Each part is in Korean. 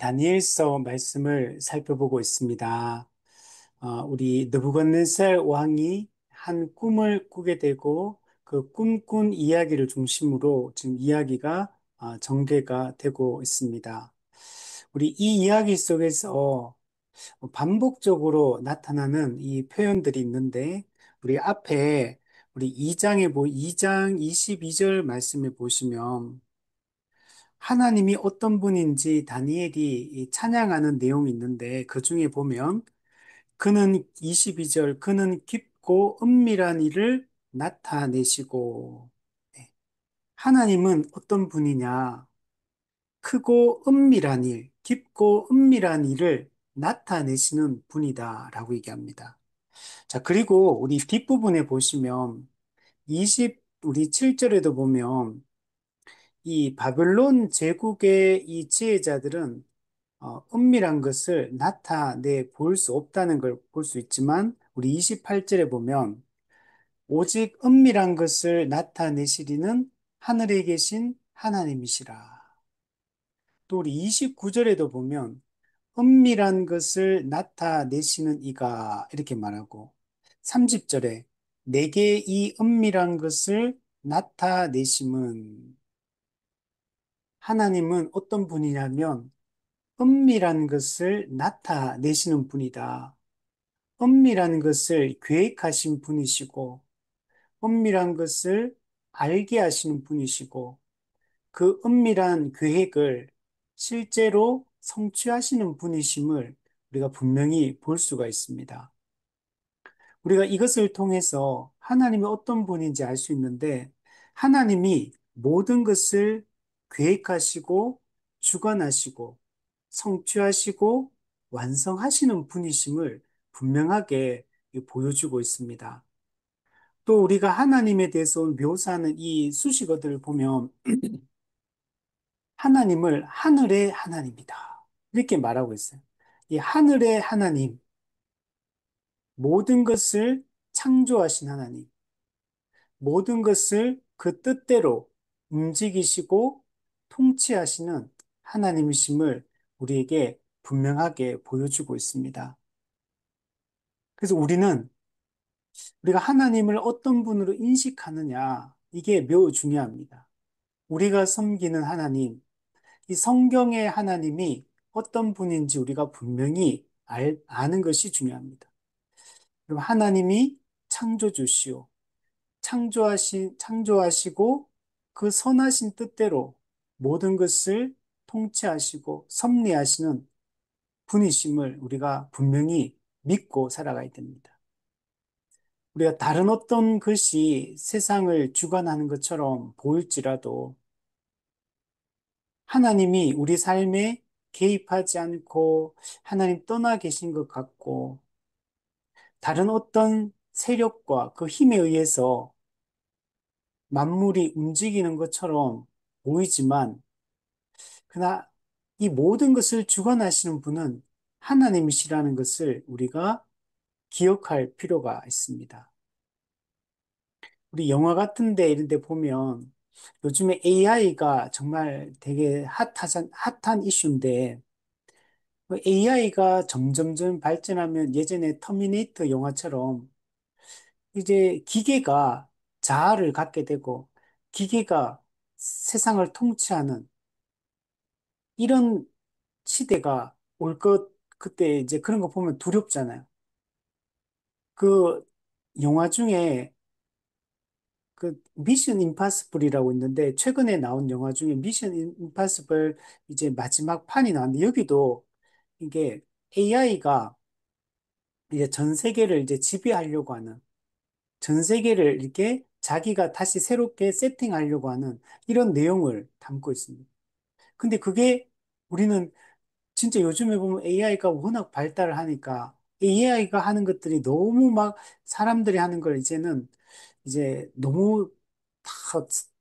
다니엘서 말씀을 살펴보고 있습니다. 우리 느부갓네살 왕이 한 꿈을 꾸게 되고 그 꿈꾼 이야기를 중심으로 지금 이야기가 전개가 되고 있습니다. 우리 이 이야기 속에서 반복적으로 나타나는 이 표현들이 있는데 우리 앞에 우리 2장 22절 말씀에 보시면 하나님이 어떤 분인지 다니엘이 이 찬양하는 내용이 있는데 그 중에 보면 그는 22절 그는 깊고 은밀한 일을 나타내시고 네. 하나님은 어떤 분이냐? 크고 은밀한 일, 깊고 은밀한 일을 나타내시는 분이다라고 얘기합니다. 자, 그리고 우리 뒷부분에 보시면 우리 7절에도 보면 이 바벨론 제국의 이 지혜자들은 은밀한 것을 나타내 볼 수 없다는 걸 볼 수 있지만 우리 28절에 보면 오직 은밀한 것을 나타내시리는 하늘에 계신 하나님이시라. 또 우리 29절에도 보면 은밀한 것을 나타내시는 이가 이렇게 말하고 30절에 내게 이 은밀한 것을 나타내심은 하나님은 어떤 분이냐면 은밀한 것을 나타내시는 분이다. 은밀한 것을 계획하신 분이시고, 은밀한 것을 알게 하시는 분이시고, 그 은밀한 계획을 실제로 성취하시는 분이심을 우리가 분명히 볼 수가 있습니다. 우리가 이것을 통해서 하나님이 어떤 분인지 알 수 있는데, 하나님이 모든 것을 계획하시고, 주관하시고, 성취하시고, 완성하시는 분이심을 분명하게 보여주고 있습니다. 또 우리가 하나님에 대해서 묘사하는 이 수식어들을 보면, 하나님을 하늘의 하나님이다. 이렇게 말하고 있어요. 이 하늘의 하나님, 모든 것을 창조하신 하나님, 모든 것을 그 뜻대로 움직이시고 통치하시는 하나님이심을 우리에게 분명하게 보여주고 있습니다. 그래서 우리가 하나님을 어떤 분으로 인식하느냐, 이게 매우 중요합니다. 우리가 섬기는 하나님, 이 성경의 하나님이 어떤 분인지 우리가 분명히 아는 것이 중요합니다. 그럼 하나님이 창조주시오. 창조하시고 그 선하신 뜻대로 모든 것을 통치하시고 섭리하시는 분이심을 우리가 분명히 믿고 살아가야 됩니다. 우리가 다른 어떤 것이 세상을 주관하는 것처럼 보일지라도 하나님이 우리 삶에 개입하지 않고 하나님 떠나 계신 것 같고 다른 어떤 세력과 그 힘에 의해서 만물이 움직이는 것처럼 보이지만, 그러나 이 모든 것을 주관하시는 분은 하나님이시라는 것을 우리가 기억할 필요가 있습니다. 우리 영화 같은 데 이런 데 보면 요즘에 AI가 정말 되게 핫한 이슈인데, AI가 점점점 발전하면 예전에 터미네이터 영화처럼 이제 기계가 자아를 갖게 되고 기계가 세상을 통치하는 이런 시대가 그때 이제 그런 거 보면 두렵잖아요. 그 영화 중에 그 미션 임파서블이라고 있는데 최근에 나온 영화 중에 미션 임파서블 이제 마지막 판이 나왔는데 여기도 이게 AI가 이제 전 세계를 이제 지배하려고 하는 전 세계를 이렇게 자기가 다시 새롭게 세팅하려고 하는 이런 내용을 담고 있습니다. 근데 그게 우리는 진짜 요즘에 보면 AI가 워낙 발달을 하니까 AI가 하는 것들이 너무 막 사람들이 하는 걸 이제는 이제 너무 다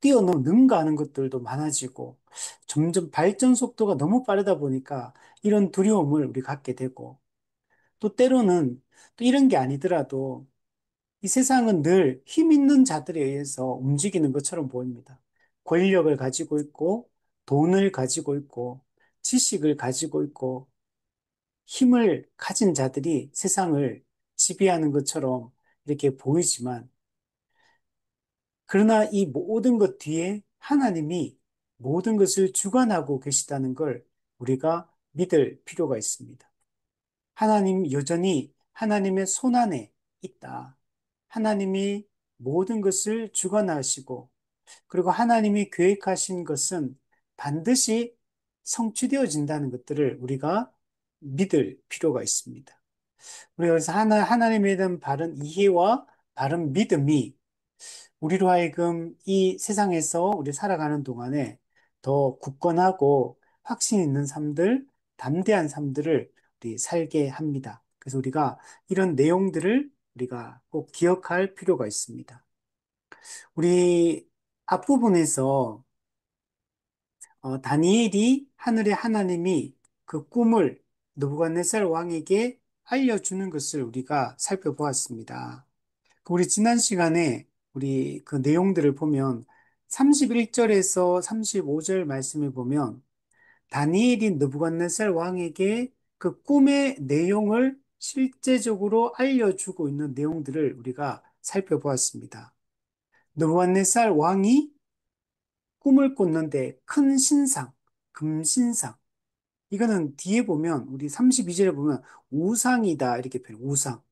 능가하는 것들도 많아지고 점점 발전 속도가 너무 빠르다 보니까 이런 두려움을 우리 갖게 되고 또 때로는 또 이런 게 아니더라도 이 세상은 늘 힘 있는 자들에 의해서 움직이는 것처럼 보입니다. 권력을 가지고 있고 돈을 가지고 있고 지식을 가지고 있고 힘을 가진 자들이 세상을 지배하는 것처럼 이렇게 보이지만, 그러나 이 모든 것 뒤에 하나님이 모든 것을 주관하고 계시다는 걸 우리가 믿을 필요가 있습니다. 하나님 여전히 하나님의 손안에 있다. 하나님이 모든 것을 주관하시고, 그리고 하나님이 계획하신 것은 반드시 성취되어진다는 것들을 우리가 믿을 필요가 있습니다. 우리가 그래서 하나님에 대한 바른 이해와 바른 믿음이 우리로 하여금 이 세상에서 우리 살아가는 동안에 더 굳건하고 확신 있는 삶들, 담대한 삶들을 우리 살게 합니다. 그래서 우리가 이런 내용들을 우리가 꼭 기억할 필요가 있습니다. 우리 앞부분에서 다니엘이 하늘의 하나님이 그 꿈을 느부갓네살 왕에게 알려주는 것을 우리가 살펴보았습니다. 우리 지난 시간에 우리 그 내용들을 보면 31절에서 35절 말씀을 보면 다니엘이 느부갓네살 왕에게 그 꿈의 내용을 실제적으로 알려주고 있는 내용들을 우리가 살펴보았습니다. 느부갓네살 왕이 꿈을 꿨는데 큰 신상, 금신상. 이거는 뒤에 보면 우리 32절에 보면 우상이다 이렇게 표현, 우상.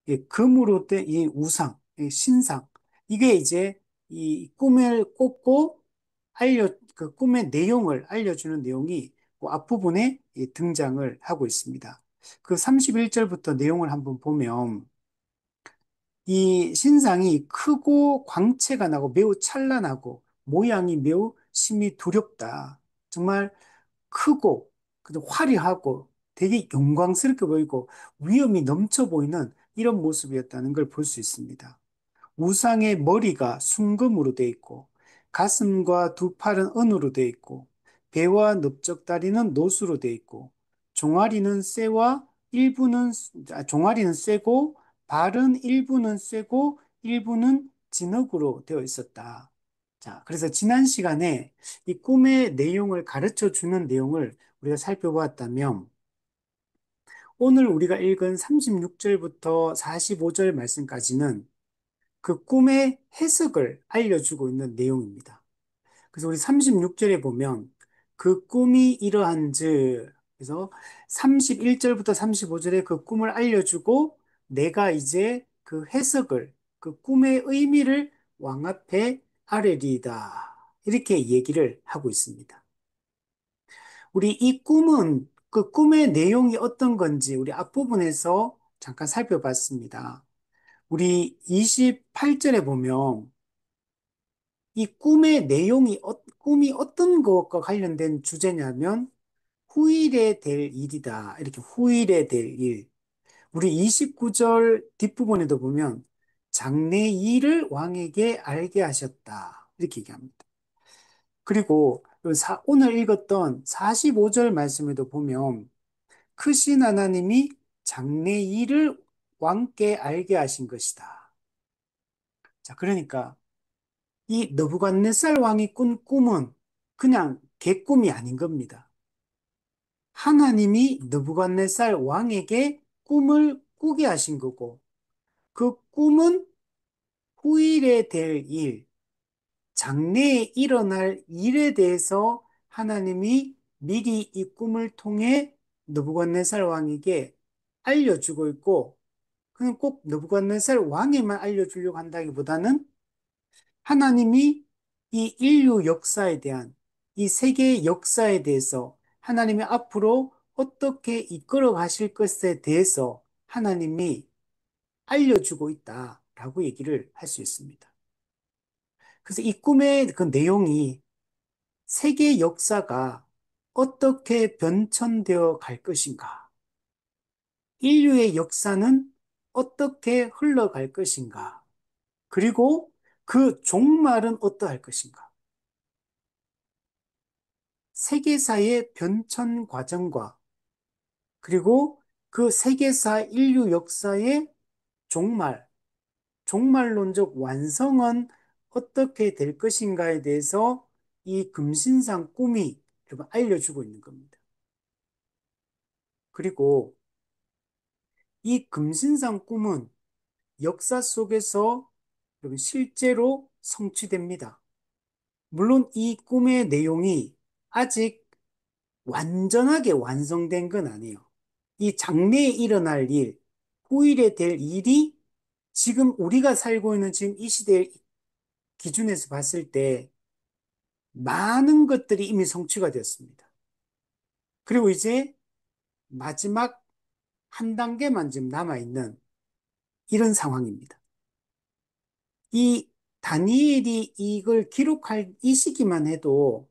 예, 금으로 된 이 우상, 이 신상. 이게 이제 이 꿈을 꿨고 그 꿈의 내용을 알려주는 내용이 그 앞부분에 등장을 하고 있습니다. 그 31절부터 내용을 한번 보면 이 신상이 크고 광채가 나고 매우 찬란하고 모양이 매우 심히 두렵다. 정말 크고 화려하고 되게 영광스럽게 보이고 위엄이 넘쳐 보이는 이런 모습이었다는 걸 볼 수 있습니다. 우상의 머리가 순금으로 되어 있고 가슴과 두 팔은 은으로 되어 있고 배와 넓적다리는 노수로 되어 있고 종아리는 쇠와 종아리는 쇠고 발은 일부는 쇠고 일부는 진흙으로 되어 있었다. 자, 그래서 지난 시간에 이 꿈의 내용을 가르쳐 주는 내용을 우리가 살펴보았다면 오늘 우리가 읽은 36절부터 45절 말씀까지는 그 꿈의 해석을 알려주고 있는 내용입니다. 그래서 우리 36절에 보면 그 꿈이 이러한즉, 그래서 31절부터 35절에 그 꿈을 알려주고 내가 이제 그 해석을, 그 꿈의 의미를 왕 앞에 아뢰리이다. 이렇게 얘기를 하고 있습니다. 우리 이 꿈은 그 꿈의 내용이 어떤 건지 우리 앞부분에서 잠깐 살펴봤습니다. 우리 28절에 보면 이 꿈의 내용이, 꿈이 어떤 것과 관련된 주제냐면 후일에 될 일이다. 이렇게 후일에 될 일. 우리 29절 뒷부분에도 보면 장래 일을 왕에게 알게 하셨다. 이렇게 얘기합니다. 그리고 오늘 읽었던 45절 말씀에도 보면 크신 하나님이 장래 일을 왕께 알게 하신 것이다. 자, 그러니까 이 느부갓네살 왕이 꾼 꿈은 그냥 개꿈이 아닌 겁니다. 하나님이 느부갓네살 왕에게 꿈을 꾸게 하신 거고 그 꿈은 후일에 될 일, 장래에 일어날 일에 대해서 하나님이 미리 이 꿈을 통해 느부갓네살 왕에게 알려주고 있고 그냥 꼭 느부갓네살 왕에만 알려주려고 한다기보다는 하나님이 이 인류 역사에 대한 이 세계의 역사에 대해서 하나님이 앞으로 어떻게 이끌어 가실 것에 대해서 하나님이 알려주고 있다라고 얘기를 할 수 있습니다. 그래서 이 꿈의 그 내용이 세계 역사가 어떻게 변천되어 갈 것인가, 인류의 역사는 어떻게 흘러갈 것인가, 그리고 그 종말은 어떠할 것인가, 세계사의 변천 과정과 그리고 그 세계사 인류 역사의 종말, 종말론적 완성은 어떻게 될 것인가에 대해서 이 금신상 꿈이 여러분 알려주고 있는 겁니다. 그리고 이 금신상 꿈은 역사 속에서 여러분 실제로 성취됩니다. 물론 이 꿈의 내용이 아직 완전하게 완성된 건 아니에요. 이 장래에 일어날 일, 후일에 될 일이 지금 우리가 살고 있는 지금 이 시대 기준에서 봤을 때 많은 것들이 이미 성취가 되었습니다. 그리고 이제 마지막 한 단계만 지금 남아있는 이런 상황입니다. 이 다니엘이 이걸 기록할 이 시기만 해도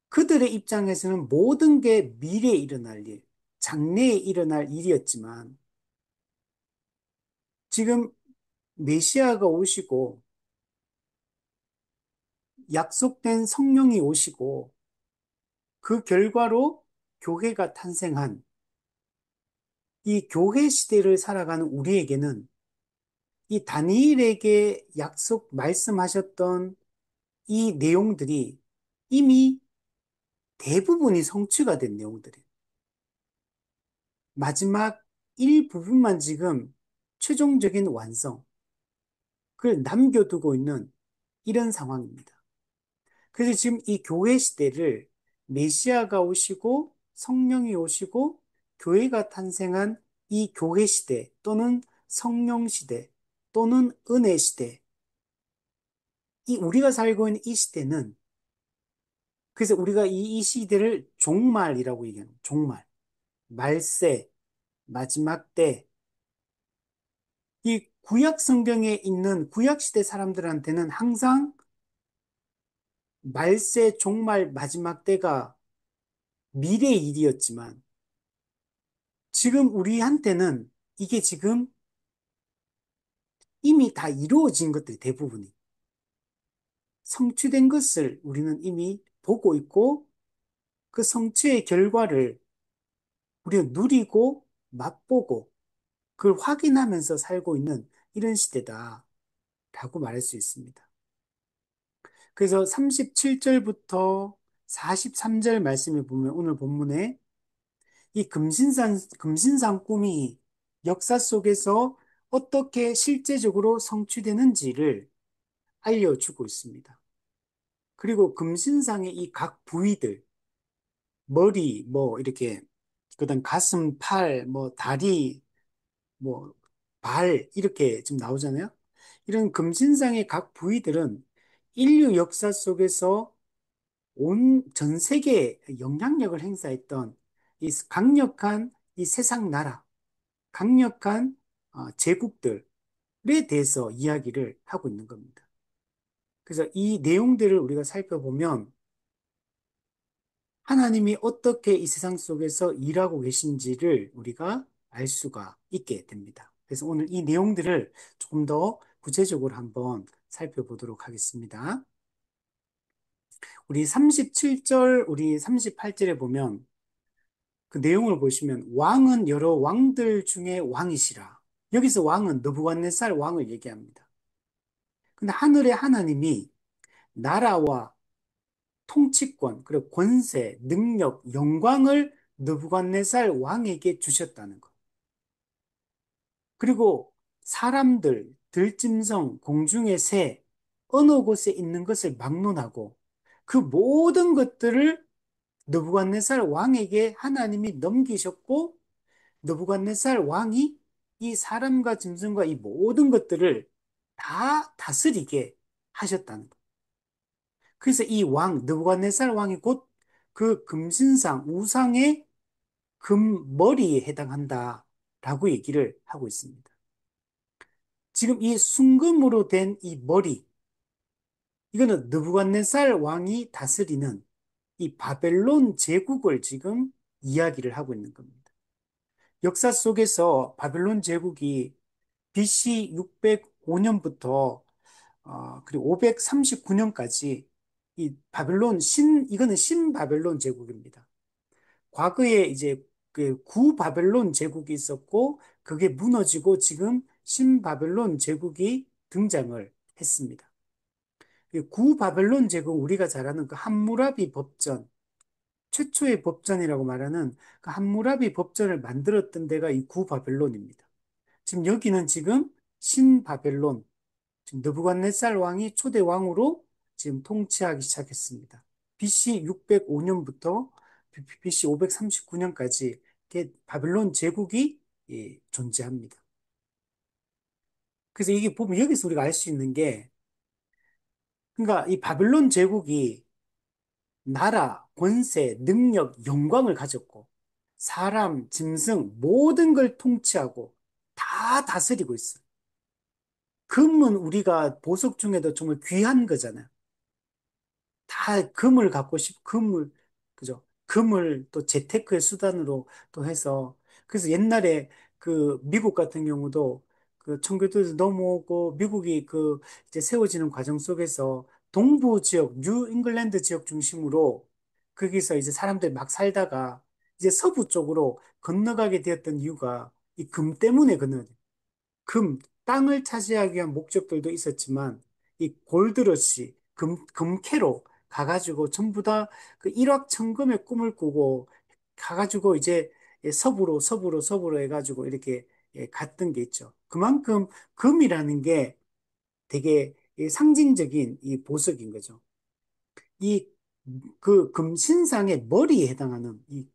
그들의 입장에서는 모든 게 미래에 일어날 일, 장래에 일어날 일이었지만 지금 메시아가 오시고 약속된 성령이 오시고 그 결과로 교회가 탄생한 이 교회 시대를 살아가는 우리에게는 이 다니엘에게 약속 말씀하셨던 이 내용들이 이미 대부분이 성취가 된 내용들이에요. 마지막 일부분만 지금 최종적인 완성, 그걸 남겨두고 있는 이런 상황입니다. 그래서 지금 이 교회 시대를 메시아가 오시고 성령이 오시고 교회가 탄생한 이 교회 시대 또는 성령 시대 또는 은혜 시대, 이 우리가 살고 있는 이 시대는 그래서 우리가 이 시대를 종말이라고 얘기하는 거예요. 종말, 말세, 마지막 때. 이 구약 성경에 있는 구약 시대 사람들한테는 항상 말세, 종말, 마지막 때가 미래의 일이었지만 지금 우리한테는 이게 지금 이미 다 이루어진 것들이 대부분이 성취된 것을 우리는 이미 보고 있고 그 성취의 결과를 우리가 누리고 맛보고 그걸 확인하면서 살고 있는 이런 시대다라고 말할 수 있습니다. 그래서 37절부터 43절 말씀을 보면 오늘 본문에 이 금신상 꿈이 역사 속에서 어떻게 실제적으로 성취되는지를 알려주고 있습니다. 그리고 금신상의 이 각 부위들, 머리, 뭐, 이렇게, 그다음 가슴, 팔, 뭐, 다리, 뭐, 발, 이렇게 지금 나오잖아요. 이런 금신상의 각 부위들은 인류 역사 속에서 전 세계에 영향력을 행사했던 이 강력한 이 세상 나라, 강력한 제국들에 대해서 이야기를 하고 있는 겁니다. 그래서 이 내용들을 우리가 살펴보면 하나님이 어떻게 이 세상 속에서 일하고 계신지를 우리가 알 수가 있게 됩니다. 그래서 오늘 이 내용들을 조금 더 구체적으로 한번 살펴보도록 하겠습니다. 우리 37절, 우리 38절에 보면 그 내용을 보시면 왕은 여러 왕들 중에 왕이시라. 여기서 왕은 느부갓네살 왕을 얘기합니다. 근데 하늘의 하나님이 나라와 통치권, 그리고 권세, 능력, 영광을 느부갓네살 왕에게 주셨다는 것. 그리고 사람들, 들짐승, 공중의 새, 어느 곳에 있는 것을 막론하고 그 모든 것들을 느부갓네살 왕에게 하나님이 넘기셨고 느부갓네살 왕이 이 사람과 짐승과 이 모든 것들을 다 다스리게 하셨다는 것. 그래서 이 왕, 느부갓네살 왕이 곧 그 금신상, 우상의 금머리에 해당한다라고 얘기를 하고 있습니다. 지금 이 순금으로 된 이 머리, 이거는 느부갓네살 왕이 다스리는 이 바벨론 제국을 지금 이야기를 하고 있는 겁니다. 역사 속에서 바벨론 제국이 BC 605년부터 그리고 539년까지 이 바벨론 이거는 신바벨론 제국입니다. 과거에 이제 그 구바벨론 제국이 있었고 그게 무너지고 지금 신바벨론 제국이 등장을 했습니다. 이 구바벨론 제국 우리가 잘 아는 그 함무라비 법전 최초의 법전이라고 말하는 그 함무라비 법전을 만들었던 데가 이 구바벨론입니다. 지금 여기는 지금 신바벨론, 지금 느부갓네살 왕이 초대 왕으로 지금 통치하기 시작했습니다. BC 605년부터 BC 539년까지 바벨론 제국이 존재합니다. 그래서 이게 보면 여기서 우리가 알 수 있는 게, 그러니까 이 바벨론 제국이 나라, 권세, 능력, 영광을 가졌고, 사람, 짐승, 모든 걸 통치하고 다 다스리고 있어요. 금은 우리가 보석 중에도 정말 귀한 거잖아요. 다 금을 갖고 금을, 그죠? 금을 또 재테크의 수단으로 또 해서, 그래서 옛날에 그 미국 같은 경우도 그 청교도에서 넘어오고 미국이 그 이제 세워지는 과정 속에서 동부 지역, 뉴 잉글랜드 지역 중심으로 거기서 이제 사람들이 막 살다가 이제 서부 쪽으로 건너가게 되었던 이유가 이 금 때문에 건너가요. 땅을 차지하기 위한 목적들도 있었지만, 이 골드러시, 금캐로 가가지고 전부 다 그 일확천금의 꿈을 꾸고 가가지고 이제 서부로 해가지고 이렇게 갔던 게 있죠. 그만큼 금이라는 게 되게 상징적인 이 보석인 거죠. 이 그 금신상의 머리에 해당하는 이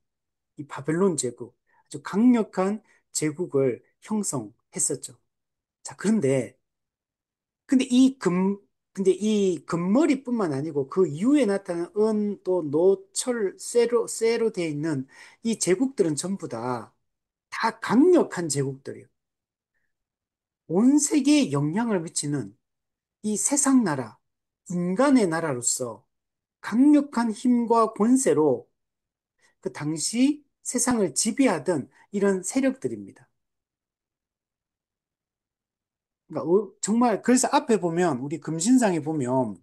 바벨론 제국, 아주 강력한 제국을 형성했었죠. 자, 근데 이 근데 이 금머리뿐만 아니고 그 이후에 나타난 은, 또 노철, 쇠로 되어 있는 이 제국들은 전부 다 강력한 제국들이에요. 온 세계에 영향을 미치는 이 세상 나라, 인간의 나라로서 강력한 힘과 권세로 그 당시 세상을 지배하던 이런 세력들입니다. 그러니까 정말 그래서 앞에 보면 우리 금신상에 보면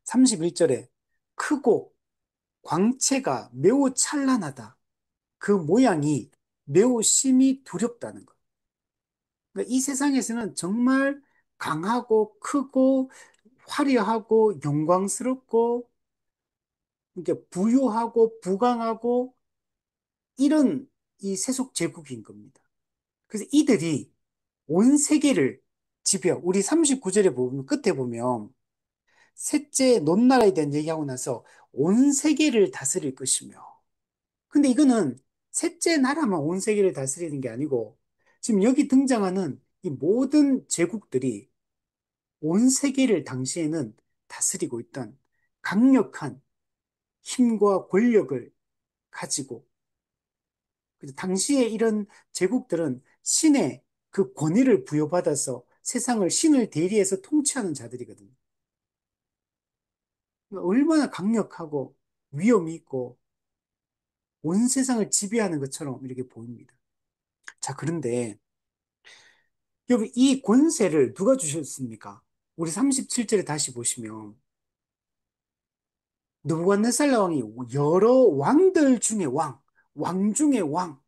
31절에 크고 광채가 매우 찬란하다. 그 모양이 매우 심히 두렵다는 것. 그러니까 이 세상에서는 정말 강하고 크고 화려하고 영광스럽고 이렇게 부유하고 부강하고 이런 이 세속 제국인 겁니다. 그래서 이들이 온 세계를 지배하고 우리 39절에 보면 끝에 보면 셋째 논나라에 대한 얘기하고 나서 온 세계를 다스릴 것이며 근데 이거는 셋째 나라만 온 세계를 다스리는 게 아니고 지금 여기 등장하는 이 모든 제국들이 온 세계를 당시에는 다스리고 있던 강력한 힘과 권력을 가지고 그래서 당시에 이런 제국들은 신의 그 권위를 부여받아서 세상을 신을 대리해서 통치하는 자들이거든요. 그러니까 얼마나 강력하고 위엄이 있고 온 세상을 지배하는 것처럼 이렇게 보입니다. 자, 그런데 여기 이 권세를 누가 주셨습니까? 우리 37절에 다시 보시면 느부갓네살 왕이 여러 왕들 중에 왕 중에 왕,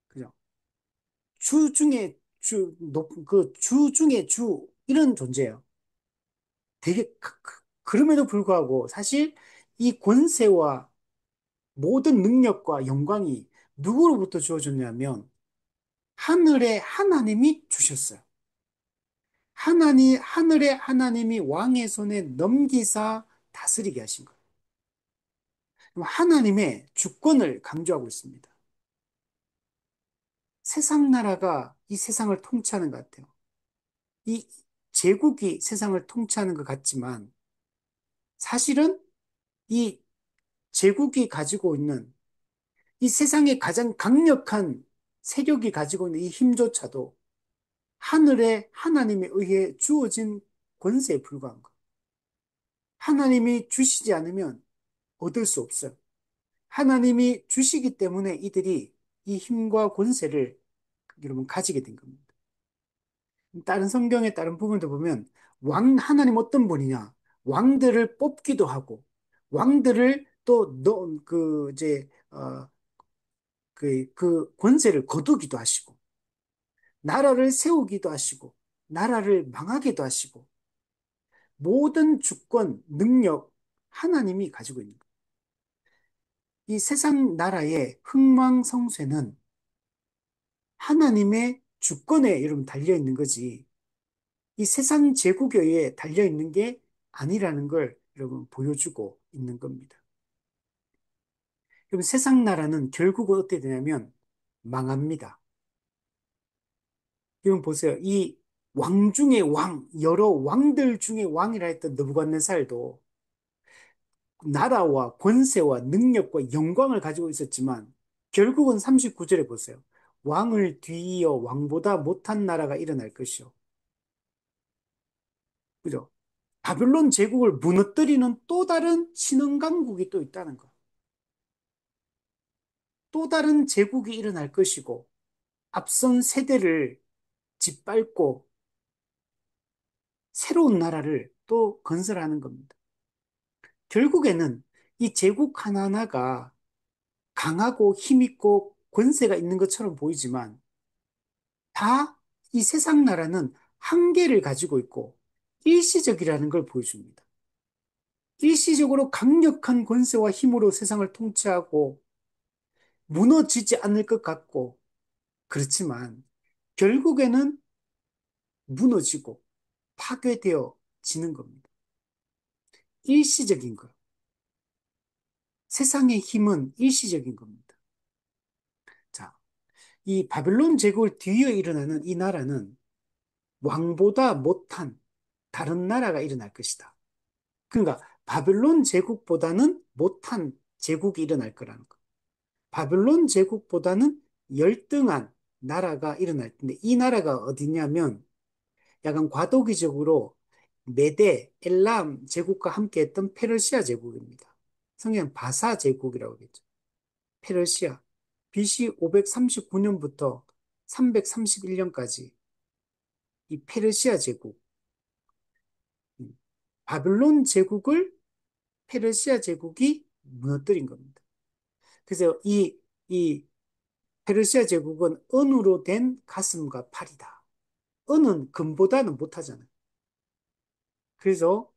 그죠? 주 중에 주 중에 주 이런 존재예요. 되게 그럼에도 불구하고 사실 이 권세와 모든 능력과 영광이 누구로부터 주어졌냐면 하늘의 하나님이 주셨어요. 하늘의 하나님이 왕의 손에 넘기사 다스리게 하신 거예요. 하나님의 주권을 강조하고 있습니다. 세상 나라가 이 세상을 통치하는 것 같아요. 이 제국이 세상을 통치하는 것 같지만 사실은 이 제국이 가지고 있는 이 세상의 가장 강력한 세력이 가지고 있는 이 힘조차도 하늘의 하나님에 의해 주어진 권세에 불과한 것. 하나님이 주시지 않으면 얻을 수 없어요. 하나님이 주시기 때문에 이들이 이 힘과 권세를 여러분 가지게 된 겁니다. 다른 성경의 다른 부분도 보면 하나님 어떤 분이냐? 왕들을 뽑기도 하고 왕들을 그 권세를 거두기도 하시고 나라를 세우기도 하시고 나라를 망하기도 하시고 모든 주권, 능력 하나님이 가지고 있는 거예요. 이 세상 나라의 흥망성쇠는 하나님의 주권에 여러분 달려 있는 거지. 이 세상 제국에 달려 있는 게 아니라는 걸 여러분 보여주고 있는 겁니다. 여러분 세상 나라는 결국은 어떻게 되냐면 망합니다. 여러분 보세요. 이 왕 중의 왕, 여러 왕들 중의 왕이라 했던 느부갓네살도 나라와 권세와 능력과 영광을 가지고 있었지만 결국은 39절에 보세요. 왕을 뒤이어 왕보다 못한 나라가 일어날 것이요. 그죠? 바벨론 제국을 무너뜨리는 또 다른 신흥강국이 또 있다는 거. 또 다른 제국이 일어날 것이고 앞선 세대를 짓밟고 새로운 나라를 또 건설하는 겁니다. 결국에는 이 제국 하나하나가 강하고 힘있고 권세가 있는 것처럼 보이지만 다 이 세상 나라는 한계를 가지고 있고 일시적이라는 걸 보여줍니다. 일시적으로 강력한 권세와 힘으로 세상을 통치하고 무너지지 않을 것 같고 그렇지만 결국에는 무너지고 파괴되어 지는 겁니다. 일시적인 거예요. 세상의 힘은 일시적인 겁니다. 자, 이 바벨론 제국을 뒤이어 일어나는 이 나라는 왕보다 못한 다른 나라가 일어날 것이다. 그러니까 바벨론 제국보다는 못한 제국이 일어날 거라는 거. 바벨론 제국보다는 열등한 나라가 일어날 텐데 이 나라가 어디냐면 약간 과도기적으로 메데, 엘람 제국과 함께 했던 페르시아 제국입니다. 성경 바사 제국이라고 그랬죠. 페르시아. BC 539년부터 331년까지 이 페르시아 제국, 바벨론 제국을 페르시아 제국이 무너뜨린 겁니다. 그래서 이 페르시아 제국은 은으로 된 가슴과 팔이다. 은은 금보다는 못하잖아요. 그래서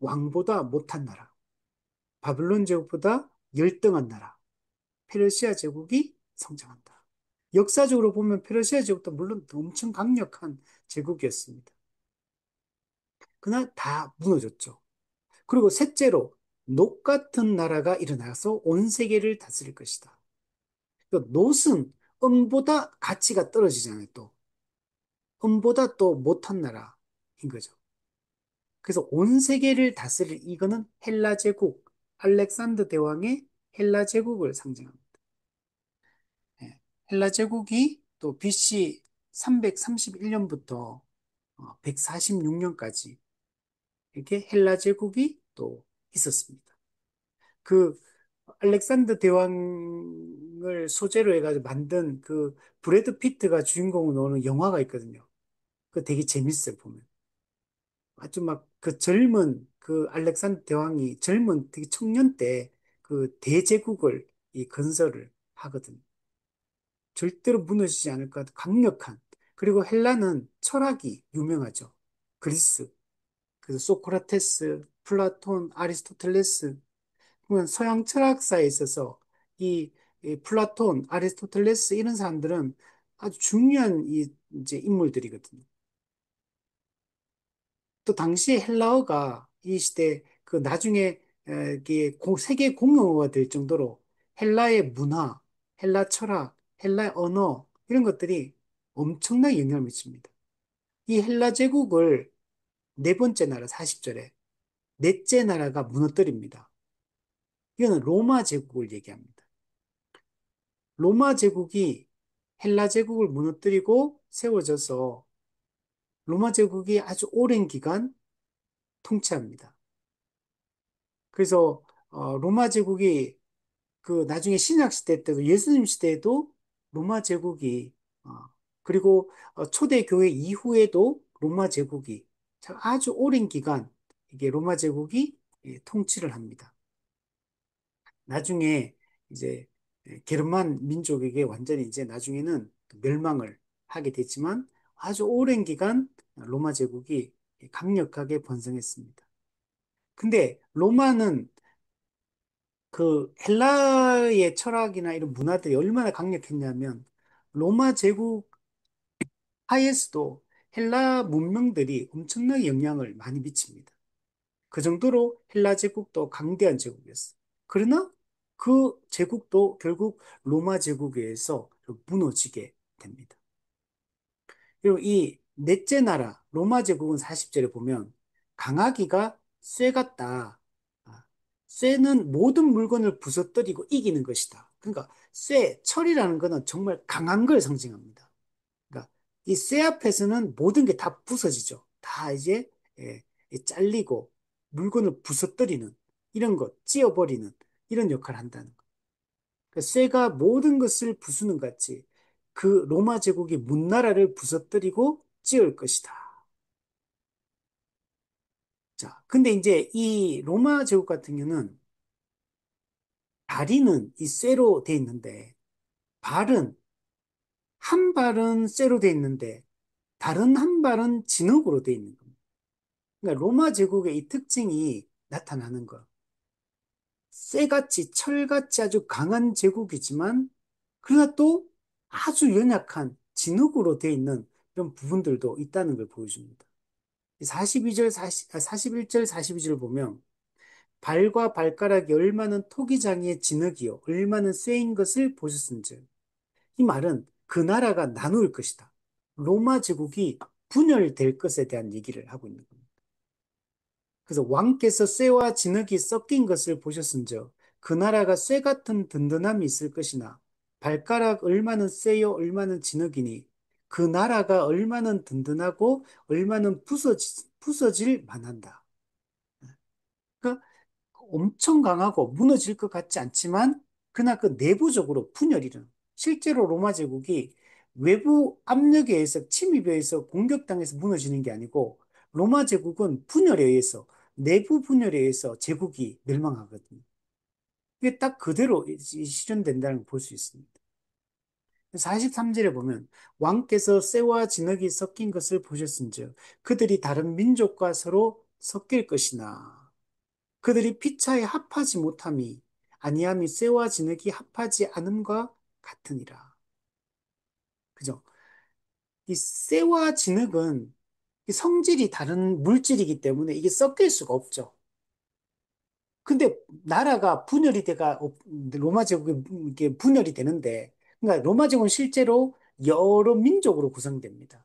왕보다 못한 나라, 바벨론 제국보다 열등한 나라, 페르시아 제국이 성장한다. 역사적으로 보면 페르시아 제국도 물론 엄청 강력한 제국이었습니다. 그러나 다 무너졌죠. 그리고 셋째로 녹 같은 나라가 일어나서 온 세계를 다스릴 것이다. 그 노은 은보다 가치가 떨어지잖아요, 또. 은보다 또 못한 나라인 거죠. 그래서 온 세계를 다스릴 이거는 헬라 제국, 알렉산더 대왕의 헬라 제국을 상징합니다. 예, 헬라 제국이 또 BC 331년부터 146년까지 이렇게 헬라 제국이 또 있었습니다. 그 알렉산더 대왕을 소재로 해가지고 만든 그 브래드 피트가 주인공으로 나오는 영화가 있거든요. 그 되게 재밌어요, 보면. 아주 막 그 젊은 그 알렉산더 대왕이 젊은 되게 청년 때 그 대제국을 이 건설을 하거든요. 절대로 무너지지 않을 것 같은 강력한. 그리고 헬라는 철학이 유명하죠. 그리스. 그래서 소크라테스, 플라톤, 아리스토텔레스. 그러면 서양 철학사에 있어서 이, 이 플라톤, 아리스토텔레스 이런 사람들은 아주 중요한 이제 인물들이거든요. 또 당시 헬라어가 이 시대 그 나중에 이게 세계 공용어가 될 정도로 헬라의 문화, 헬라 철학, 헬라의 언어 이런 것들이 엄청나게 영향을 미칩니다. 이 헬라 제국을 네 번째 나라 40절에 넷째 나라가 무너뜨립니다. 이거는 로마 제국을 얘기합니다. 로마 제국이 헬라 제국을 무너뜨리고 세워져서 로마 제국이 아주 오랜 기간 통치합니다. 그래서 로마 제국이 그 나중에 신약 시대 때도 예수님 시대에도 로마 제국이 어, 그리고 초대 교회 이후에도 로마 제국이 아주 오랜 기간 이게 로마 제국이 통치를 합니다. 나중에 이제 게르만 민족에게 완전히 이제 나중에는 멸망을 하게 됐지만 아주 오랜 기간 로마 제국이 강력하게 번성했습니다. 근데 로마는 그 헬라의 철학이나 이런 문화들이 얼마나 강력했냐면 로마 제국 하에서도 헬라 문명들이 엄청나게 영향을 많이 미칩니다. 그 정도로 헬라 제국도 강대한 제국이었어요. 그러나 그 제국도 결국 로마 제국에 의해서 무너지게 됩니다. 그리고 이 넷째 나라 로마 제국은 40절에 보면 강하기가 쇠 같다. 아, 쇠는 모든 물건을 부서뜨리고 이기는 것이다. 그러니까 철이라는 것은 정말 강한 걸 상징합니다. 그러니까 이 쇠 앞에서는 모든 게 다 부서지죠. 다 이제 예, 잘리고 물건을 부서뜨리는 이런 것, 찧어버리는 이런 역할을 한다는 것. 그러니까 쇠가 모든 것을 부수는 것 같이 그 로마 제국이 문나라를 부서뜨리고 찧을 것이다. 자, 근데 이제 이 로마 제국 같은 경우는 다리는 이 쇠로 돼 있는데 발은 한 발은 쇠로 돼 있는데 다른 한 발은 진흙으로 돼 있는 겁니다. 그러니까 로마 제국의 이 특징이 나타나는 거. 쇠같이 철같이 아주 강한 제국이지만 그러나 또 아주 연약한 진흙으로 되어 있는 이런 부분들도 있다는 걸 보여줍니다. 42절, 41절, 42절 보면 발과 발가락이 얼마는 토기장이의 진흙이요 얼마는 쇠인 것을 보셨은즉 이 말은 그 나라가 나누일 것이다. 로마 제국이 분열될 것에 대한 얘기를 하고 있는 겁니다. 그래서 왕께서 쇠와 진흙이 섞인 것을 보셨은즉 그 나라가 쇠 같은 든든함이 있을 것이나 발가락 얼마는 쇠요 얼마는 진흙이니 그 나라가 얼마는 든든하고 얼마는 부서질 만한다. 그러니까 엄청 강하고 무너질 것 같지 않지만 그러나 그 내부적으로 분열이 일어나. 실제로 로마 제국이 외부 압력에 의해서 침입에 의해서 공격당해서 무너지는 게 아니고 로마 제국은 분열에 의해서 내부 분열에 의해서 제국이 멸망하거든요. 이게 딱 그대로 실현된다는 걸 볼 수 있습니다. 43절에 보면 왕께서 쇠와 진흙이 섞인 것을 보셨은즉 그들이 다른 민족과 서로 섞일 것이나 그들이 피차에 합하지 못함이 아니함이 쇠와 진흙이 합하지 않음과 같으니라. 그죠? 이 쇠와 진흙은 이 성질이 다른 물질이기 때문에 이게 섞일 수가 없죠. 근데 나라가 분열이 돼가 로마 제국이 이게 분열이 되는데 그러니까 로마 제국은 실제로 여러 민족으로 구성됩니다.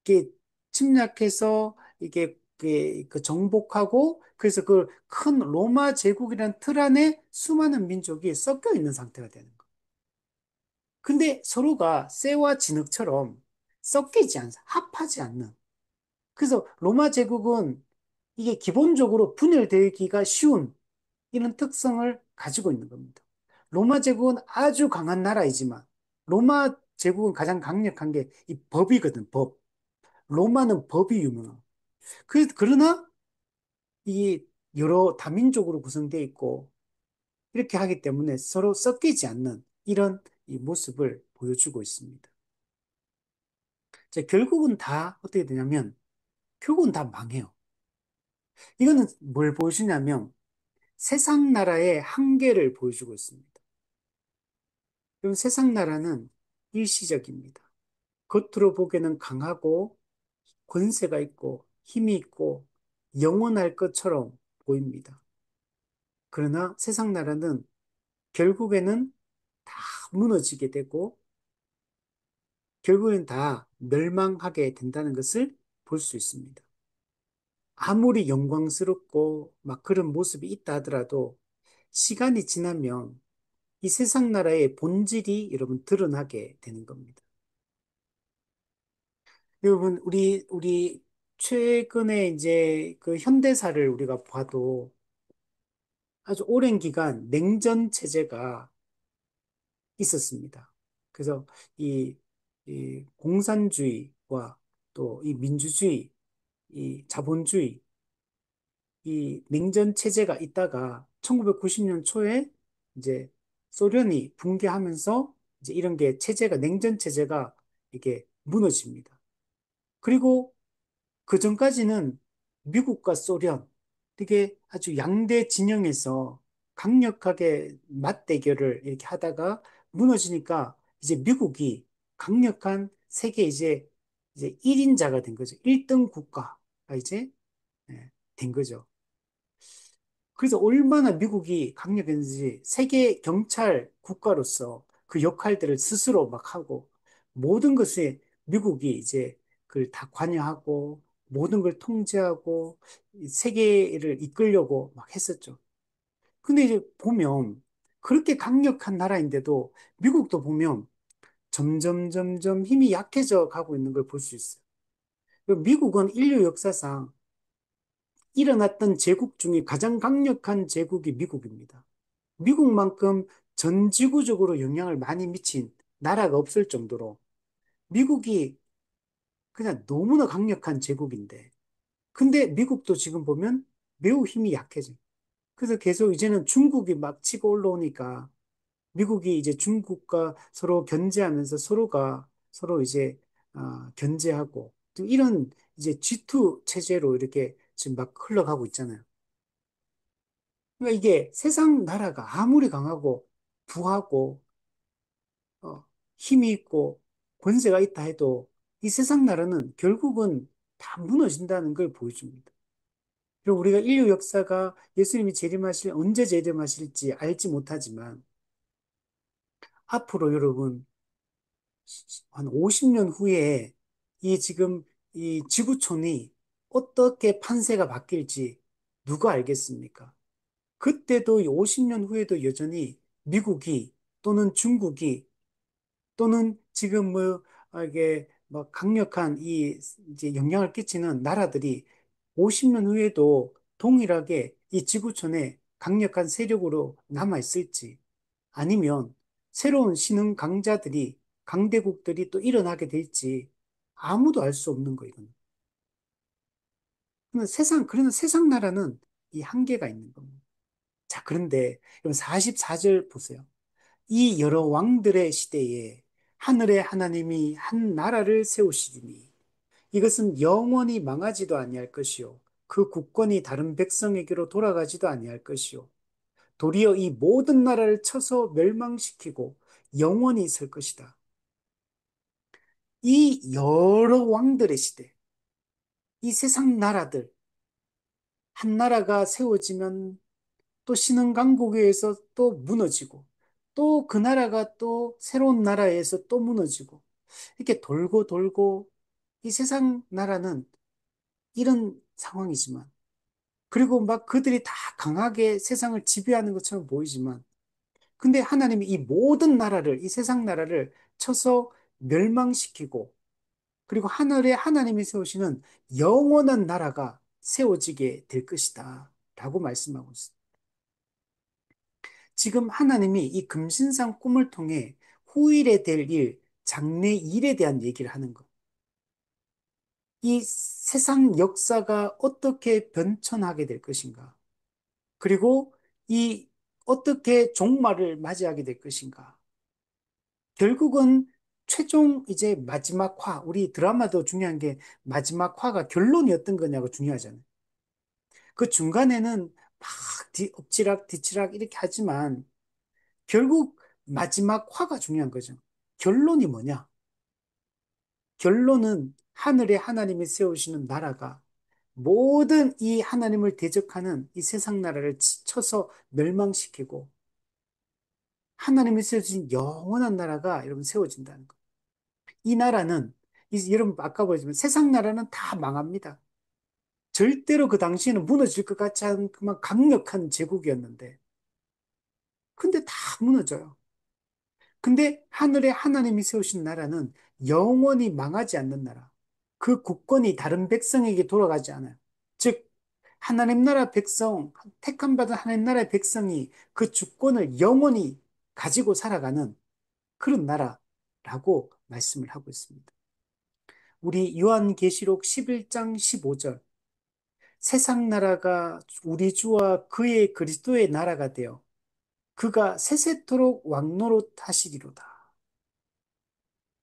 이게 침략해서 이게 그 정복하고 그래서 그 큰 로마 제국이라는 틀 안에 수많은 민족이 섞여 있는 상태가 되는 거예요. 근데 서로가 쇠와 진흙처럼 섞이지 않아, 합하지 않는. 그래서 로마 제국은 이게 기본적으로 분열되기가 쉬운 이런 특성을 가지고 있는 겁니다. 로마 제국은 아주 강한 나라이지만 로마 제국은 가장 강력한 게 이 법이거든, 법. 로마는 법이 유명한. 그러나 이 여러 다민족으로 구성되어 있고 이렇게 하기 때문에 서로 섞이지 않는 이런 이 모습을 보여주고 있습니다. 자, 결국은 다 어떻게 되냐면 결국은 다 망해요. 이거는 뭘 보여주냐면 세상 나라의 한계를 보여주고 있습니다. 그럼 세상 나라는 일시적입니다. 겉으로 보기에는 강하고 권세가 있고 힘이 있고 영원할 것처럼 보입니다. 그러나 세상 나라는 결국에는 다 무너지게 되고 결국엔 다 멸망하게 된다는 것을 볼 수 있습니다. 아무리 영광스럽고 막 그런 모습이 있다 하더라도 시간이 지나면 이 세상 나라의 본질이 여러분 드러나게 되는 겁니다. 여러분, 우리 최근에 이제 그 현대사를 우리가 봐도 아주 오랜 기간 냉전 체제가 있었습니다. 그래서 이, 이 공산주의와 또 이 민주주의, 이 자본주의, 이 냉전 체제가 있다가 1990년 초에 이제 소련이 붕괴하면서 이제 이런 게 체제가 냉전 체제가 이게 무너집니다. 그리고 그 전까지는 미국과 소련 이게 아주 양대 진영에서 강력하게 맞대결을 이렇게 하다가 무너지니까 이제 미국이 강력한 세계 이제 1인자가 된 거죠. 1등 국가가 이제 된 거죠. 그래서 얼마나 미국이 강력했는지 세계 경찰 국가로서 그 역할들을 스스로 막 하고 모든 것에 미국이 이제 그걸 다 관여하고 모든 걸 통제하고 이 세계를 이끌려고 막 했었죠. 근데 이제 보면 그렇게 강력한 나라인데도 미국도 보면 점점 힘이 약해져 가고 있는 걸 볼 수 있어요. 그리고 미국은 인류 역사상 일어났던 제국 중에 가장 강력한 제국이 미국입니다. 미국만큼 전 지구적으로 영향을 많이 미친 나라가 없을 정도로 미국이 그냥 너무나 강력한 제국인데, 근데 미국도 지금 보면 매우 힘이 약해져. 그래서 계속 이제는 중국이 막 치고 올라오니까 미국이 이제 중국과 서로 견제하면서 서로가 서로 이제 견제하고 또 이런 이제 G2 체제로 이렇게 지금 막 흘러가고 있잖아요. 그러니까 이게 세상 나라가 아무리 강하고 부하고 힘이 있고 권세가 있다 해도 이 세상 나라는 결국은 다 무너진다는 걸 보여줍니다. 그리고 우리가 인류 역사가 예수님이 언제 재림하실지 알지 못하지만 앞으로 여러분 한 50년 후에 이 지금 이 지구촌이 어떻게 판세가 바뀔지 누가 알겠습니까? 그때도 이 50년 후에도 여전히 미국이 또는 중국이 또는 지금 이게 뭐 강력한 이 이제 영향을 끼치는 나라들이 50년 후에도 동일하게 이 지구촌에 강력한 세력으로 남아 있을지 아니면 새로운 신흥 강자들이 강대국들이 또 일어나게 될지 아무도 알 수 없는 거 이거는. 그러면 세상 나라는 이 한계가 있는 겁니다. 자, 그런데 여러분 44절 보세요. 이 여러 왕들의 시대에 하늘의 하나님이 한 나라를 세우시리니 이것은 영원히 망하지도 아니할 것이요 그 국권이 다른 백성에게로 돌아가지도 아니할 것이요 도리어 이 모든 나라를 쳐서 멸망시키고 영원히 설 것이다. 이 여러 왕들의 시대, 이 세상 나라들, 한 나라가 세워지면 또 신흥 강국에 의해서 또 무너지고 또 그 나라가 또 새로운 나라에서 또 무너지고 이렇게 돌고 돌고 이 세상 나라는 이런 상황이지만 그리고 막 그들이 다 강하게 세상을 지배하는 것처럼 보이지만 근데 하나님이 이 모든 나라를 이 세상 나라를 쳐서 멸망시키고 그리고 하늘에 하나님이 세우시는 영원한 나라가 세워지게 될 것이다 라고 말씀하고 있습니다. 지금 하나님이 이 금신상 꿈을 통해 후일에 될 일, 장래 일에 대한 얘기를 하는 것. 이 세상 역사가 어떻게 변천하게 될 것인가. 그리고 이 어떻게 종말을 맞이하게 될 것인가. 결국은 최종 이제 마지막 화, 우리 드라마도 중요한 게 마지막 화가 결론이 어떤 거냐고 중요하잖아요. 그 중간에는 막 엎치락 뒤치락 이렇게 하지만 결국 마지막 화가 중요한 거죠. 결론이 뭐냐? 결론은 하늘에 하나님이 세우시는 나라가 모든 이 하나님을 대적하는 이 세상 나라를 쳐서 멸망시키고 하나님이 세우신 영원한 나라가 여러분 세워진다는 거. 이 나라는 여러분 아까 보였지만 세상 나라는 다 망합니다. 절대로 그 당시에는 무너질 것 같지 않은 그만 강력한 제국이었는데 근데 다 무너져요. 근데 하늘에 하나님이 세우신 나라는 영원히 망하지 않는 나라. 그 국권이 다른 백성에게 돌아가지 않아요. 즉, 하나님 나라 백성, 택함 받은 하나님 나라의 백성이 그 주권을 영원히 가지고 살아가는 그런 나라라고 말씀을 하고 있습니다. 우리 요한계시록 11장 15절. 세상 나라가 우리 주와 그의 그리스도의 나라가 되어 그가 세세토록 왕노릇 하시리로다.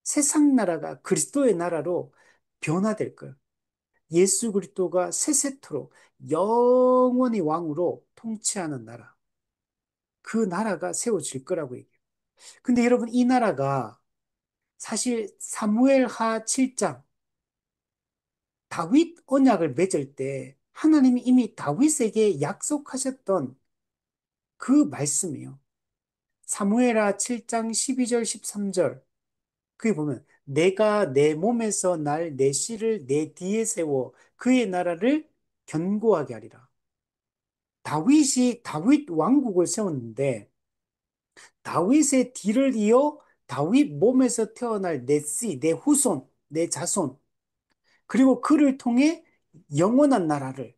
세상 나라가 그리스도의 나라로 변화될 거예요. 예수 그리스도가 세세토록 영원히 왕으로 통치하는 나라. 그 나라가 세워질 거라고 얘기해요. 근데 여러분, 이 나라가 사실 사무엘하 7장 다윗 언약을 맺을 때 하나님이 이미 다윗에게 약속하셨던 그 말씀이에요. 사무엘하 7장 12절 13절. 그게 보면 내가 내 몸에서 날 내 씨를 내 뒤에 세워 그의 나라를 견고하게 하리라. 다윗이 다윗 왕국을 세웠는데 다윗의 뒤를 이어 다윗 몸에서 태어날 내 씨, 내 후손, 내 자손, 그리고 그를 통해 영원한 나라를,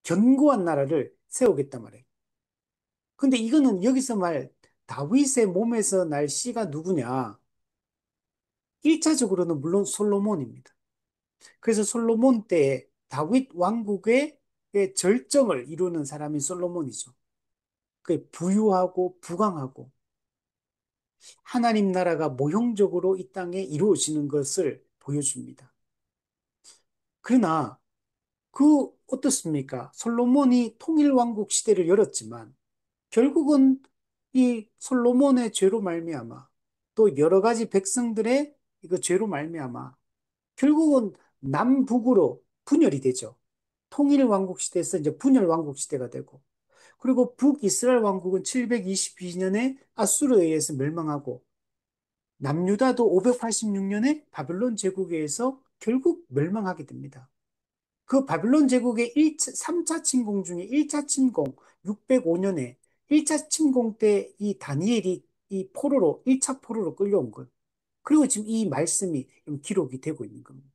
견고한 나라를 세우겠단 말이에요. 근데 이거는 여기서 말 다윗의 몸에서 날 씨가 누구냐? 1차적으로는 물론 솔로몬입니다. 그래서 솔로몬 때 다윗 왕국의 절정을 이루는 사람이 솔로몬이죠. 그 부유하고 부강하고 하나님 나라가 모형적으로 이 땅에 이루어지는 것을 보여줍니다. 그러나 어떻습니까? 솔로몬이 통일왕국 시대를 열었지만 결국은 이 솔로몬의 죄로 말미암아 또 여러 가지 백성들의 이거 죄로 말미암아 결국은 남북으로 분열이 되죠. 통일왕국 시대에서 이제 분열왕국 시대가 되고 그리고 북이스라엘 왕국은 722년에 아수르에 의해서 멸망하고 남유다도 586년에 바벨론 제국에 의해서 결국 멸망하게 됩니다. 그 바벨론 제국의 3차 침공 중에 1차 침공 605년에 1차 침공 때 이 다니엘이 이 포로로 1차 포로로 끌려온 것. 그리고 지금 이 말씀이 기록이 되고 있는 겁니다.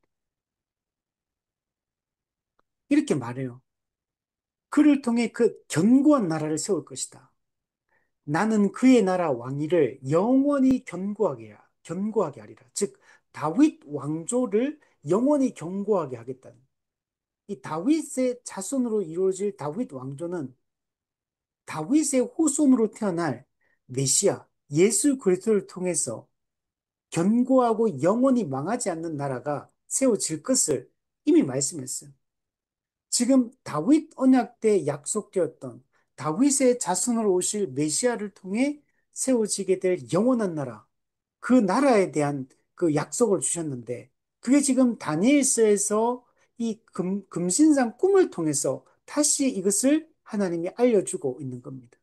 이렇게 말해요. 그를 통해 그 견고한 나라를 세울 것이다. 나는 그의 나라 왕위를 영원히 견고하게 하리라. 즉 다윗 왕조를 영원히 견고하게 하겠다는. 이 다윗의 자손으로 이루어질 다윗 왕조는 다윗의 후손으로 태어날 메시아 예수 그리스도를 통해서 견고하고 영원히 망하지 않는 나라가 세워질 것을 이미 말씀했어요. 지금 다윗 언약 때 약속되었던 다윗의 자손으로 오실 메시아를 통해 세워지게 될 영원한 나라, 그 나라에 대한 그 약속을 주셨는데, 그게 지금 다니엘서에서 이 금신상 꿈을 통해서 다시 이것을 하나님이 알려주고 있는 겁니다.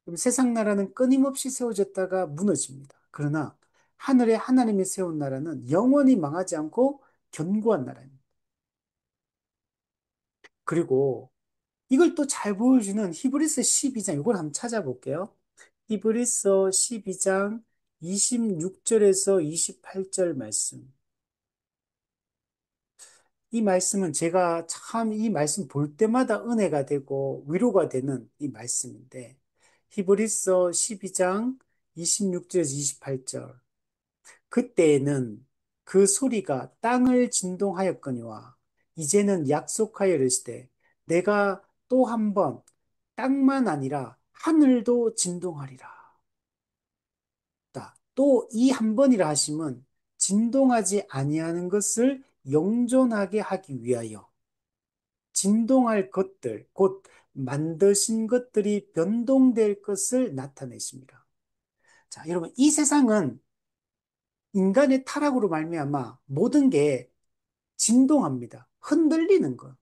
그럼 세상 나라는 끊임없이 세워졌다가 무너집니다. 그러나 하늘에 하나님이 세운 나라는 영원히 망하지 않고 견고한 나라입니다. 그리고 이걸 또 잘 보여주는 히브리서 12장, 이걸 한번 찾아볼게요. 히브리서 12장 26절에서 28절 말씀. 이 말씀은 제가 참 이 말씀 볼 때마다 은혜가 되고 위로가 되는 이 말씀인데, 히브리서 12장 26절에서 28절. 그때에는 그 소리가 땅을 진동하였거니와 이제는 약속하여 이르시되 내가 또 한 번 땅만 아니라 하늘도 진동하리라. 또 이 한 번이라 하심은 진동하지 아니하는 것을 영존하게 하기 위하여 진동할 것들 곧 만드신 것들이 변동될 것을 나타내십니다. 자, 여러분 이 세상은 인간의 타락으로 말미암아 모든 게 진동합니다. 흔들리는 거.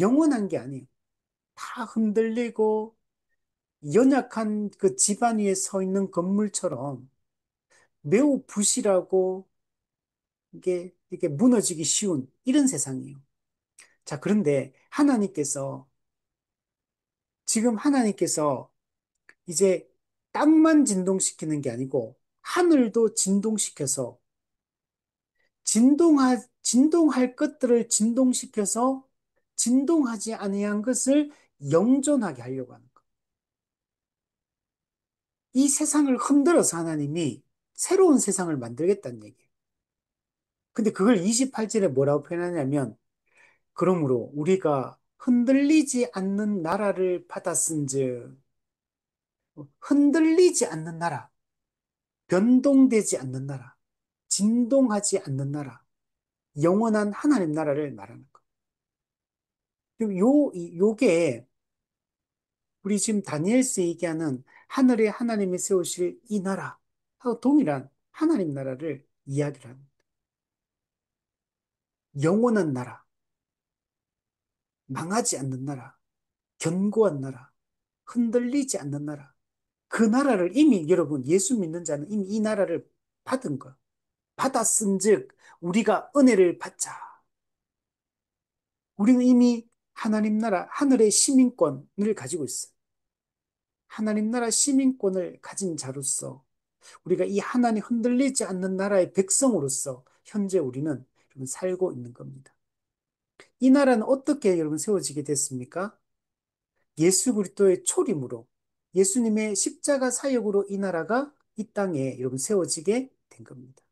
영원한 게 아니에요. 다 흔들리고 연약한 그 집안 위에 서 있는 건물처럼 매우 부실하고 이게 무너지기 쉬운 이런 세상이에요. 자, 그런데 지금 하나님께서 이제 땅만 진동시키는 게 아니고 하늘도 진동시켜서 진동할 것들을 진동시켜서 진동하지 아니한 것을 영존하게 하려고 하는 것. 이 세상을 흔들어서 하나님이 새로운 세상을 만들겠다는 얘기예요. 근데 그걸 28절에 뭐라고 표현하냐면, 그러므로 우리가 흔들리지 않는 나라를 받았은즉, 흔들리지 않는 나라, 변동되지 않는 나라, 진동하지 않는 나라, 영원한 하나님 나라를 말하는 것. 그리고 요게 우리 지금 다니엘서 얘기하는 하늘에 하나님이 세우실 이 나라 하고 동일한 하나님 나라를 이야기를 합니다. 영원한 나라, 망하지 않는 나라, 견고한 나라, 흔들리지 않는 나라. 그 나라를 이미 여러분 예수 믿는 자는 이미 이 나라를 받은 거. 받았은즉 우리가 은혜를 받자. 우리는 이미 하나님 나라 하늘의 시민권을 가지고 있어요. 하나님 나라 시민권을 가진 자로서 우리가 이 하나님 흔들리지 않는 나라의 백성으로서 현재 우리는 여러분 살고 있는 겁니다. 이 나라는 어떻게 여러분 세워지게 됐습니까? 예수 그리스도의 초림으로 예수님의 십자가 사역으로 이 나라가 이 땅에 여러분 세워지게 된 겁니다.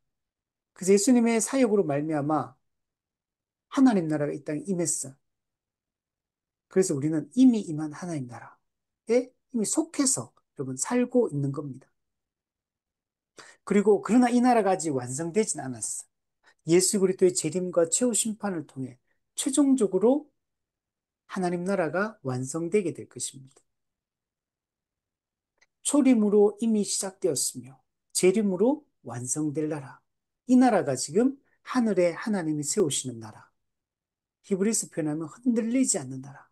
그래서 예수님의 사역으로 말미암아 하나님 나라가 이 땅에 임했어. 그래서 우리는 이미 임한 하나님 나라에 이미 속해서 여러분 살고 있는 겁니다. 그리고 그러나 이 나라가 아직 완성되진 않았어. 예수 그리스도의 재림과 최후 심판을 통해 최종적으로 하나님 나라가 완성되게 될 것입니다. 초림으로 이미 시작되었으며 재림으로 완성될 나라. 이 나라가 지금 하늘에 하나님이 세우시는 나라. 히브리서 표현하면 흔들리지 않는 나라.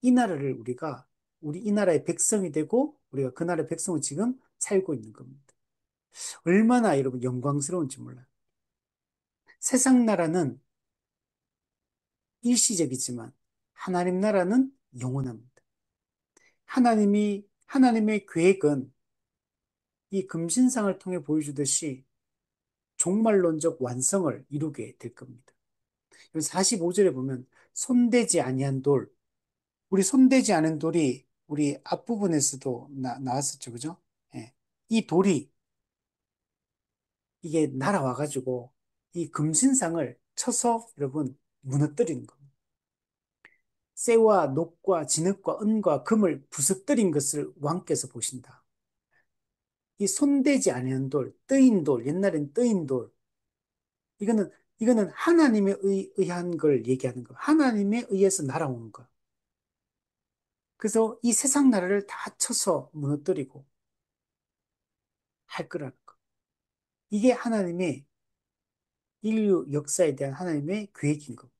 이 나라를 우리 이 나라의 백성이 되고 우리가 그 나라의 백성을 지금 살고 있는 겁니다. 얼마나 여러분 영광스러운지 몰라요. 세상 나라는 일시적이지만 하나님 나라는 영원합니다. 하나님의 계획은 이 금신상을 통해 보여주듯이 종말론적 완성을 이루게 될 겁니다. 45절에 보면 손대지 아니한 돌, 우리 손대지 않은 돌이 우리 앞부분에서도 나왔었죠, 그죠? 예. 이 돌이 이게 날아와가지고 이 금신상을 쳐서 여러분 무너뜨리는 겁니다. 쇠와 녹과 진흙과 은과 금을 부서뜨린 것을 왕께서 보신다. 이 손대지 아니한 돌, 뜨인 돌, 옛날엔 뜨인 돌, 이거는 하나님에 의한 걸 얘기하는 거. 하나님에 의해서 날아오는 거. 그래서 이 세상 나라를 다 쳐서 무너뜨리고 할 거라는 거. 이게 하나님의 인류 역사에 대한 하나님의 계획인 거.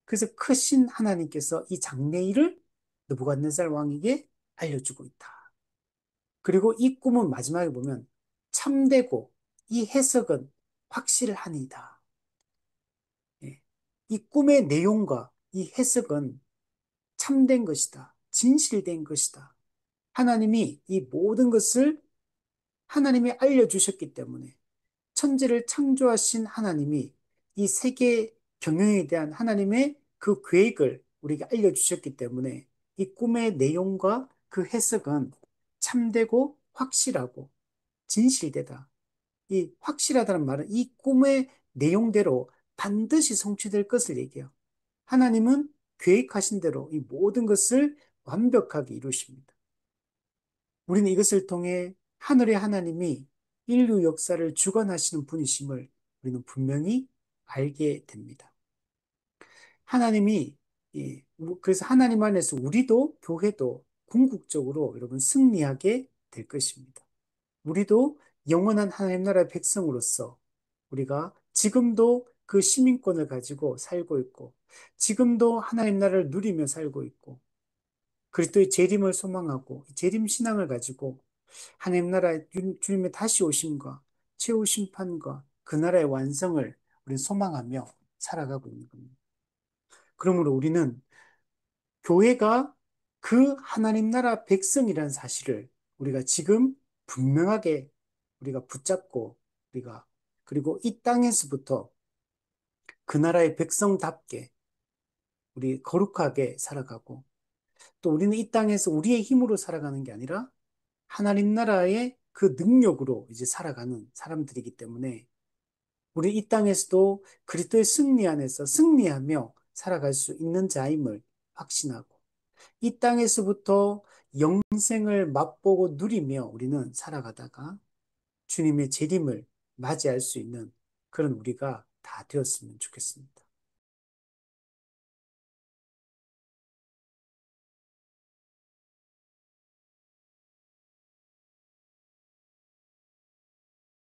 그래서 크신 하나님께서 이 장래일을 느부갓네살 왕에게 알려주고 있다. 그리고 이 꿈은 마지막에 보면 참되고 이 해석은 확실하니이다. 예. 이 꿈의 내용과 이 해석은 참된 것이다. 진실된 것이다. 하나님이 이 모든 것을 하나님이 알려주셨기 때문에 천지를 창조하신 하나님이 이 세계 경영에 대한 하나님의 그 계획을 우리에게 알려주셨기 때문에 이 꿈의 내용과 그 해석은 참되고 확실하고 진실되다. 이 확실하다는 말은 이 꿈의 내용대로 반드시 성취될 것을 얘기해요. 하나님은 계획하신 대로 이 모든 것을 완벽하게 이루십니다. 우리는 이것을 통해 하늘의 하나님이 인류 역사를 주관하시는 분이심을 우리는 분명히 알게 됩니다. 하나님이, 그래서 하나님 안에서 우리도 교회도 궁극적으로 여러분 승리하게 될 것입니다. 우리도 영원한 하나님 나라의 백성으로서 우리가 지금도 그 시민권을 가지고 살고 있고, 지금도 하나님 나라를 누리며 살고 있고, 그리스도의 재림을 소망하고 재림 신앙을 가지고 하나님 나라의 주님의 다시 오심과 최후 심판과 그 나라의 완성을 우리는 소망하며 살아가고 있는 겁니다. 그러므로 우리는 교회가 그 하나님 나라 백성이라는 사실을 우리가 지금 분명하게 우리가 붙잡고 우리가 그리고 이 땅에서부터 그 나라의 백성답게 우리 거룩하게 살아가고 또 우리는 이 땅에서 우리의 힘으로 살아가는 게 아니라 하나님 나라의 그 능력으로 이제 살아가는 사람들이기 때문에 우리 이 땅에서도 그리스도의 승리 안에서 승리하며 살아갈 수 있는 자임을 확신하고 이 땅에서부터 영생을 맛보고 누리며 우리는 살아가다가 주님의 재림을 맞이할 수 있는 그런 우리가 다 되었으면 좋겠습니다.